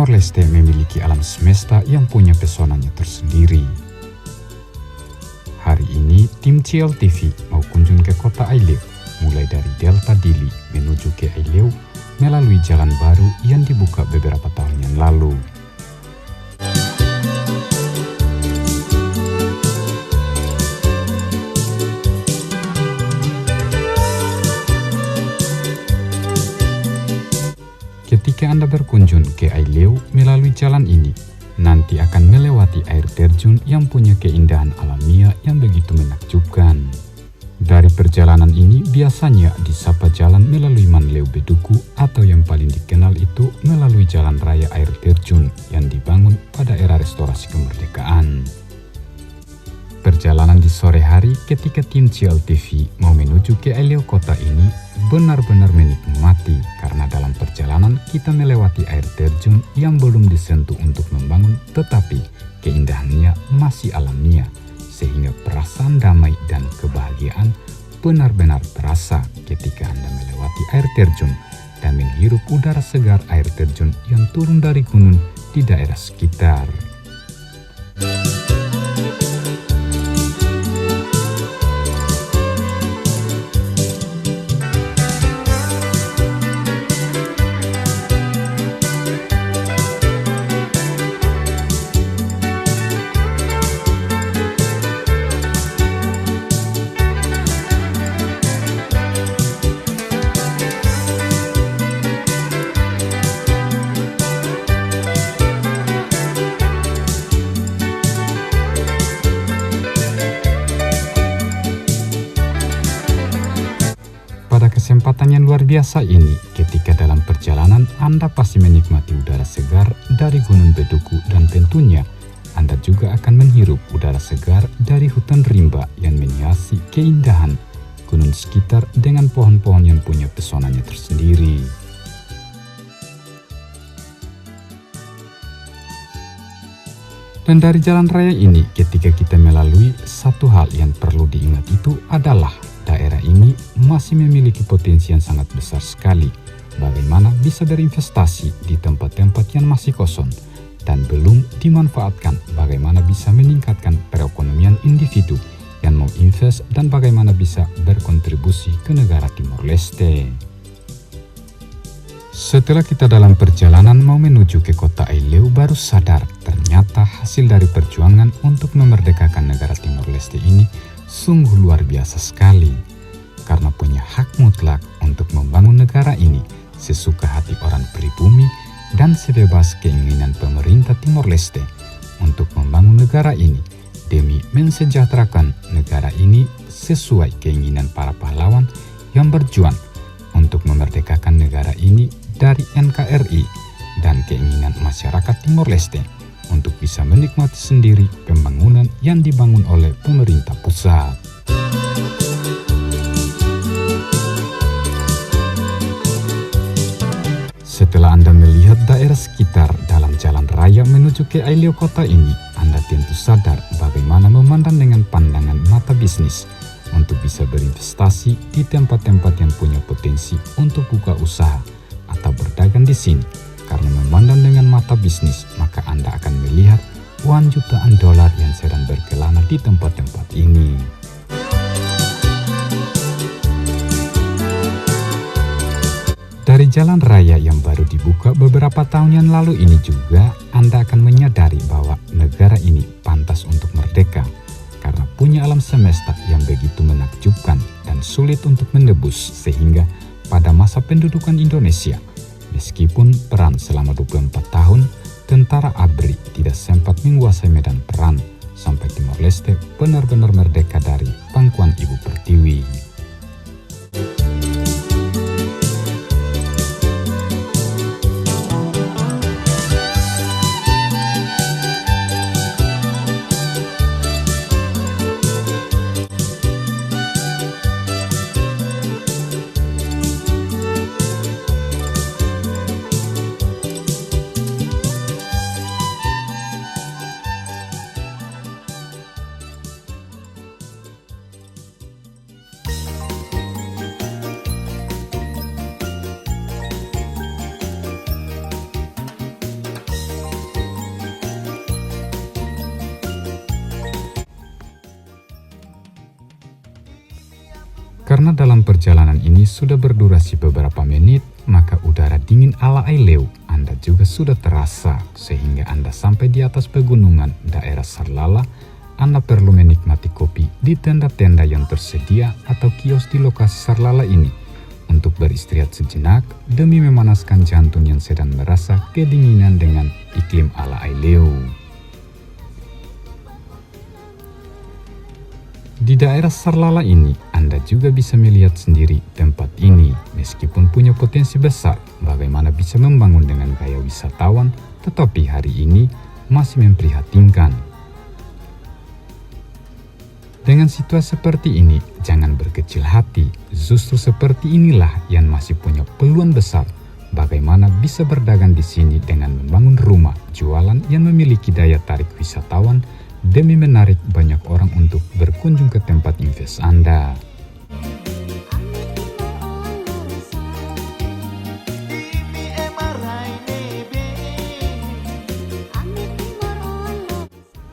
Timor Leste memiliki alam semesta yang punya pesonanya tersendiri. Hari ini, tim CLTV mau kunjung ke kota Aileu, mulai dari Delta Dili menuju ke Aileu melalui jalan baru yang dibuka beberapa tahun yang lalu. Ketika Anda berkunjung ke Aileu melalui jalan ini, nanti akan melewati air terjun yang punya keindahan alamiah yang begitu menakjubkan. Dari perjalanan ini biasanya disapa jalan melalui Manleu Beduku atau yang paling dikenal itu melalui jalan raya air terjun yang dibangun pada era restorasi kemerdekaan. Perjalanan di sore hari ketika tim CLTV mau menuju ke Aileu kota ini benar-benar menikmati karena dalam perjalanan kita melewati air terjun yang belum disentuh untuk membangun, tetapi keindahannya masih alamiah sehingga perasaan damai dan kebahagiaan benar-benar terasa ketika Anda melewati air terjun dan menghirup udara segar air terjun yang turun dari gunung di daerah sekitar. Pada kesempatan yang luar biasa ini, ketika dalam perjalanan Anda pasti menikmati udara segar dari Gunung Beduku dan tentunya Anda juga akan menghirup udara segar dari hutan rimba yang menghiasi keindahan gunung sekitar dengan pohon-pohon yang punya pesonanya tersendiri. Dan dari jalan raya ini, ketika kita melalui, satu hal yang perlu diingat itu adalah daerah ini masih memiliki potensi yang sangat besar sekali. Bagaimana bisa berinvestasi di tempat-tempat yang masih kosong dan belum dimanfaatkan, bagaimana bisa meningkatkan perekonomian individu yang mau invest dan bagaimana bisa berkontribusi ke negara Timor Leste. Setelah kita dalam perjalanan mau menuju ke kota Aileu, baru sadar ternyata hasil dari perjuangan untuk memerdekakan negara Timor Leste ini sungguh luar biasa sekali, karena punya hak mutlak untuk membangun negara ini sesuka hati orang pribumi dan sebebas keinginan pemerintah Timor Leste untuk membangun negara ini demi mensejahterakan negara ini sesuai keinginan para pahlawan yang berjuang untuk memerdekakan negara ini dari NKRI dan keinginan masyarakat Timor Leste untuk bisa menikmati sendiri pembangunan yang dibangun oleh pemerintah pusat. Setelah Anda melihat daerah sekitar dalam jalan raya menuju ke Aileu kota ini, Anda tentu sadar bagaimana memandang dengan pandangan mata bisnis untuk bisa berinvestasi di tempat-tempat yang punya potensi untuk buka usaha atau berdagang di sini. Karena memandang dengan mata bisnis, maka Anda akan melihat uang jutaan dolar yang sedang berkelana di tempat-tempat ini. Dari jalan raya yang baru dibuka beberapa tahun yang lalu ini juga, Anda akan menyadari bahwa negara ini pantas untuk merdeka karena punya alam semesta yang begitu menakjubkan dan sulit untuk menebus, sehingga pada masa pendudukan Indonesia, meskipun perang selama 24 tahun, tentara ABRI tidak sempat menguasai medan perang sampai Timor Leste benar-benar merdeka dari pangkuan Ibu Pertiwi. Karena dalam perjalanan ini sudah berdurasi beberapa menit, maka udara dingin ala Aileu Anda juga sudah terasa, sehingga Anda sampai di atas pegunungan daerah Sarlala. Anda perlu menikmati kopi di tenda-tenda yang tersedia atau kios di lokasi Sarlala ini untuk beristirahat sejenak demi memanaskan jantung yang sedang merasa kedinginan dengan iklim ala Aileu. Di daerah Sarlala ini, Anda juga bisa melihat sendiri tempat ini meskipun punya potensi besar bagaimana bisa membangun dengan gaya wisatawan, tetapi hari ini masih memprihatinkan. Dengan situasi seperti ini, jangan berkecil hati. Justru seperti inilah yang masih punya peluang besar bagaimana bisa berdagang di sini dengan membangun rumah jualan yang memiliki daya tarik wisatawan demi menarik banyak orang untuk berkunjung ke tempat invest Anda.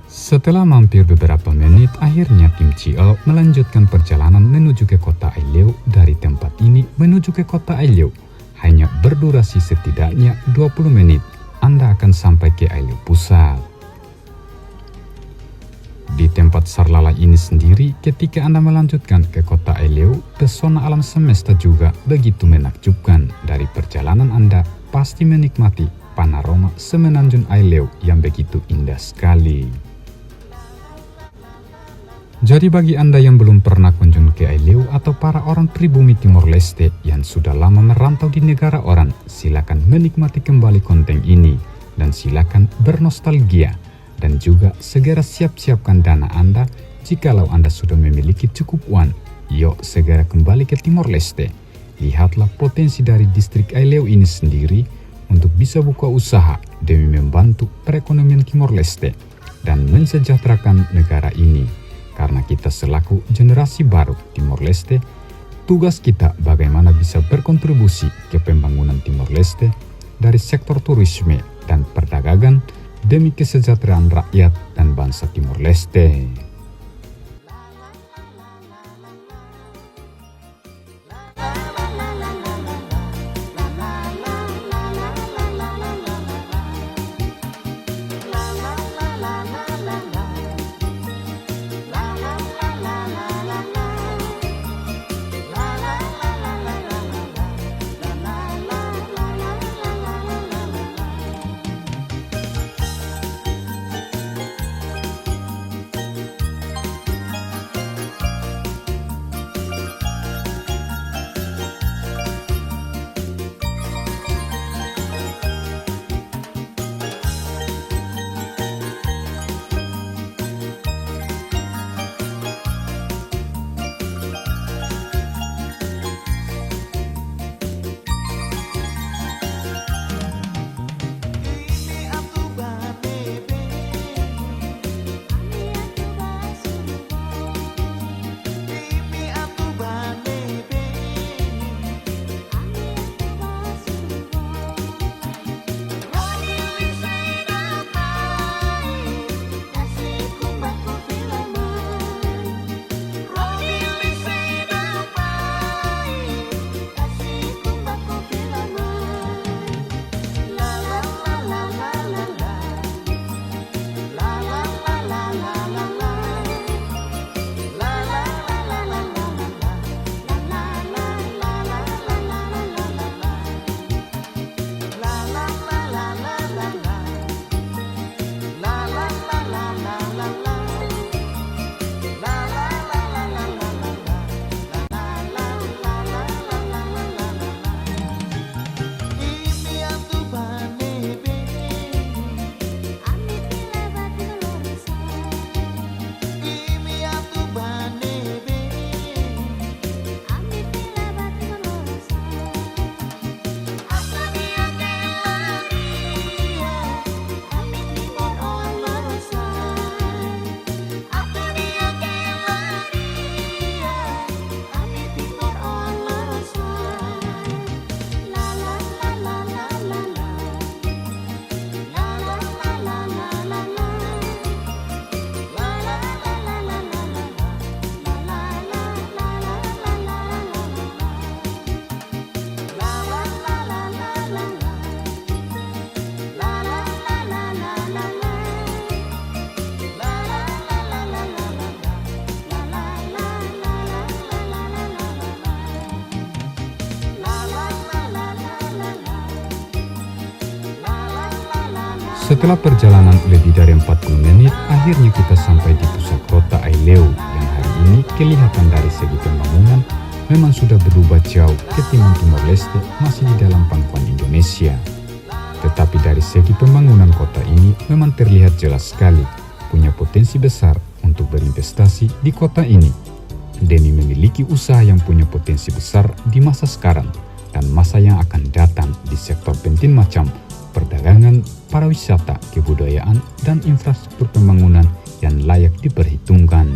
Setelah mampir beberapa menit, akhirnya tim CL melanjutkan perjalanan menuju ke kota Aileu. Dari tempat ini menuju ke kota Aileu hanya berdurasi setidaknya 20 menit. Anda akan sampai ke Aileu pusat. Di tempat Sarlala ini sendiri, ketika Anda melanjutkan ke kota Aileu, pesona alam semesta juga begitu menakjubkan. Dari perjalanan Anda pasti menikmati panorama semenanjung Aileu yang begitu indah sekali. Jadi bagi Anda yang belum pernah kunjung ke Aileu atau para orang pribumi Timor Leste yang sudah lama merantau di negara orang, silakan menikmati kembali konten ini dan silakan bernostalgia dan juga segera siap-siapkan dana Anda jikalau Anda sudah memiliki cukup uang. Yuk segera kembali ke Timor Leste. Lihatlah potensi dari distrik Aileu ini sendiri untuk bisa buka usaha demi membantu perekonomian Timor Leste dan mensejahterakan negara ini. Karena kita selaku generasi baru Timor Leste, tugas kita bagaimana bisa berkontribusi ke pembangunan Timor Leste dari sektor turisme dan perdagangan demi kesejahteraan rakyat dan bangsa Timor Leste. Setelah perjalanan lebih dari 40 menit, akhirnya kita sampai di pusat kota Aileu yang hari ini kelihatan dari segi pembangunan memang sudah berubah jauh ketimbang Timor Leste masih di dalam pangkuan Indonesia. Tetapi dari segi pembangunan kota ini memang terlihat jelas sekali punya potensi besar untuk berinvestasi di kota ini demi memiliki usaha yang punya potensi besar di masa sekarang dan masa yang akan datang di sektor penting macam perdagangan, pariwisata, kebudayaan, dan infrastruktur pembangunan yang layak diperhitungkan.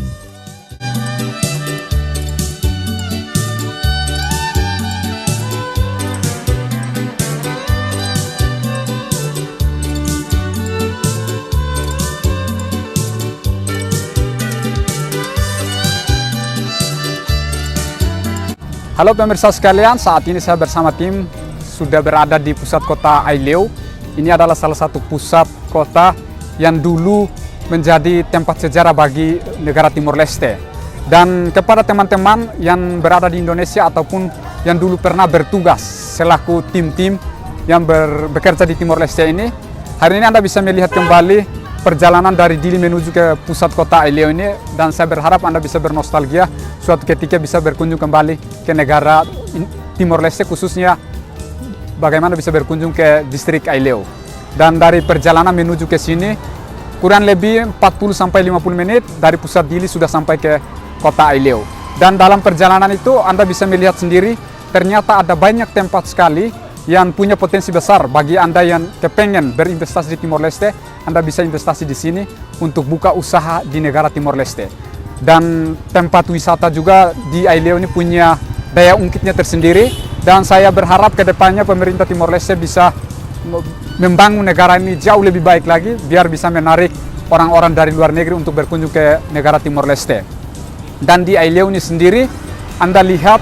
Halo pemirsa sekalian, saat ini saya bersama tim sudah berada di pusat kota Aileu. Ini adalah salah satu pusat kota yang dulu menjadi tempat sejarah bagi negara Timor Leste. Dan kepada teman-teman yang berada di Indonesia ataupun yang dulu pernah bertugas selaku tim-tim yang bekerja di Timor Leste ini, hari ini Anda bisa melihat kembali perjalanan dari Dili menuju ke pusat kota Aileu ini, dan saya berharap Anda bisa bernostalgia suatu ketika bisa berkunjung kembali ke negara Timor Leste, khususnya bagaimana bisa berkunjung ke distrik Aileu. Dan dari perjalanan menuju ke sini kurang lebih 40-50 menit dari pusat Dili sudah sampai ke kota Aileu. Dan dalam perjalanan itu Anda bisa melihat sendiri ternyata ada banyak tempat sekali yang punya potensi besar bagi Anda yang kepengen berinvestasi di Timor Leste. Anda bisa investasi di sini untuk buka usaha di negara Timor Leste. Dan tempat wisata juga di Aileu ini punya daya ungkitnya tersendiri, dan saya berharap ke depannya pemerintah Timor Leste bisa membangun negara ini jauh lebih baik lagi biar bisa menarik orang-orang dari luar negeri untuk berkunjung ke negara Timor Leste. Dan di Aileu ini sendiri Anda lihat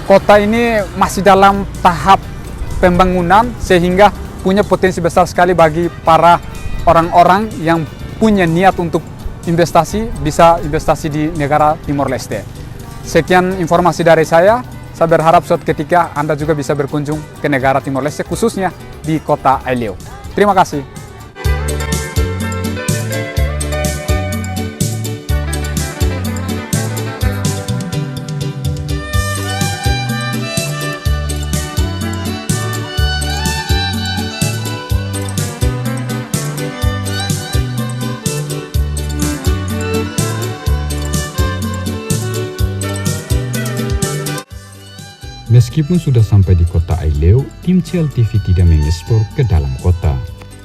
kota ini masih dalam tahap pembangunan sehingga punya potensi besar sekali bagi para orang-orang yang punya niat untuk investasi, bisa investasi di negara Timor Leste. Sekian informasi dari saya berharap suatu ketika Anda juga bisa berkunjung ke negara Timor Leste, khususnya di kota Aileu. Terima kasih. Meskipun sudah sampai di kota Aileu, tim CLTV tidak mengekspor ke dalam kota,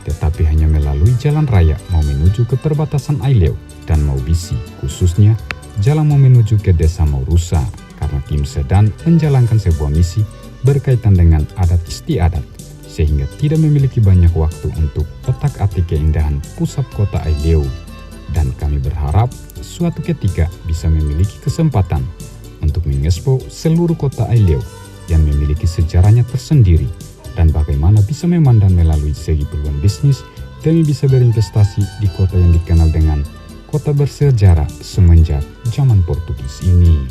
tetapi hanya melalui jalan raya mau menuju ke perbatasan Aileu dan Maubisi, khususnya jalan mau menuju ke desa Maurusa, karena tim sedang menjalankan sebuah misi berkaitan dengan adat istiadat, sehingga tidak memiliki banyak waktu untuk otak-atik keindahan pusat kota Aileu. Dan kami berharap suatu ketika bisa memiliki kesempatan untuk mengekspo seluruh kota Aileu yang memiliki sejarahnya tersendiri dan bagaimana bisa memandang melalui segi peluang bisnis demi bisa berinvestasi di kota yang dikenal dengan kota bersejarah semenjak zaman Portugis ini.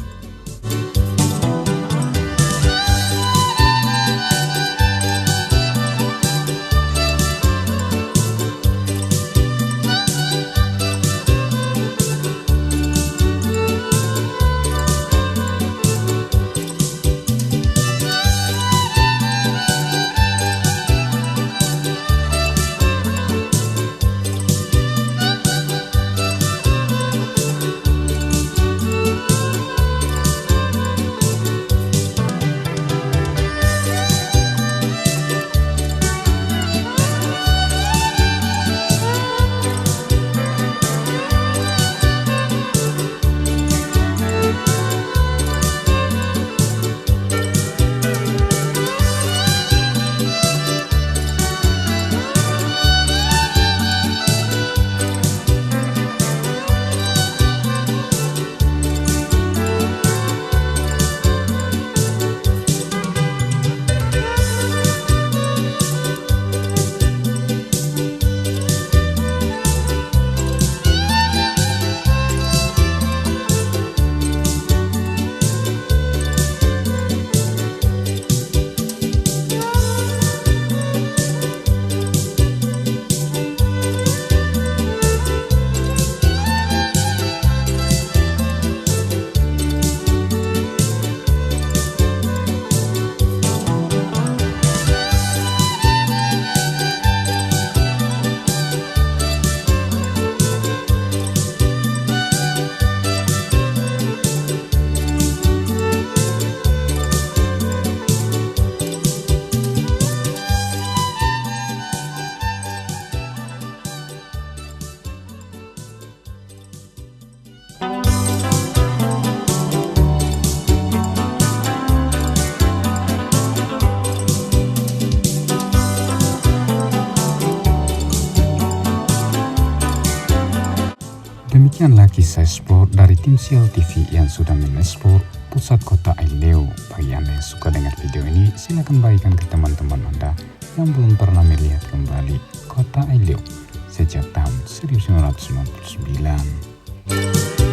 Demikianlah kisah sport dari tim Sial TV yang sudah mengekspor pusat kota Aileu. Bagi Anda yang suka dengan video ini, silakan bagikan ke teman-teman Anda yang belum pernah melihat kembali kota Aileu sejak tahun 1999.